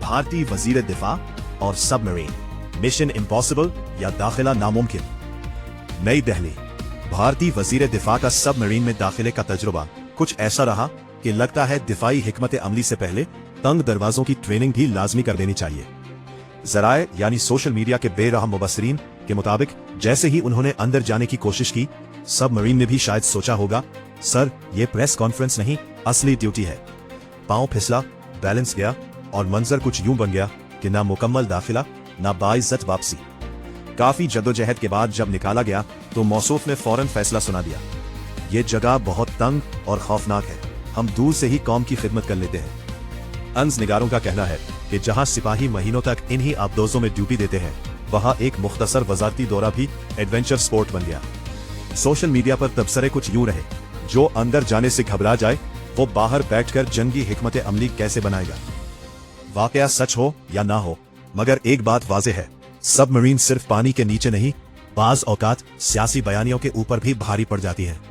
भारतीय वजीर दिफा और सबमरीन, मिशन इम्पॉसिबल या दाखिला नामुमकिन। नई दिल्ली। भारतीय वजीर दिफा का सबमरीन में दाखिले का तजुर्बा कुछ ऐसा रहा कि लगता है दिफाई हिकमत अमली से पहले तंग दरवाजों की ट्रेनिंग भी लाजमी कर देनी चाहिए। जराए यानी सोशल मीडिया के बेरहम मुबस्सरीन के मुताबिक जैसे ही उन्होंने अंदर जाने की कोशिश की, सबमरीन ने भी शायद सोचा होगा, सर ये प्रेस कॉन्फ्रेंस नहीं, असली ड्यूटी है। पांव फिसला, बैलेंस गया और मंजर कुछ यूं बन गया कि ना मुकम्मल दाखिला ना बाइज्जत वापसी। काफी जद्दोजहद के बाद जब निकाला गया तो मौसूफ ने फौरन फैसला सुना दिया, ये जगह बहुत तंग और खौफनाक है, हम दूर से ही कौम की खिदमत कर लेते हैं। अंज निगारों का कहना है कि जहां सिपाही महीनों तक इन्हीं आबदोजों में ड्यूटी देते हैं, वहां एक मुख्तसर वजारती दौरा भी एडवेंचर स्पोर्ट बन गया। सोशल मीडिया पर तबसरे कुछ यूं रहे, जो अंदर जाने से घबरा जाए वो बाहर बैठकर जंगी हिकमत अमली कैसे बनाएगा। वाकया सच हो या ना हो, मगर एक बात वाज़ेह है, सबमरीन सिर्फ पानी के नीचे नहीं, बाज औकात सियासी बयानियों के ऊपर भी भारी पड़ जाती है।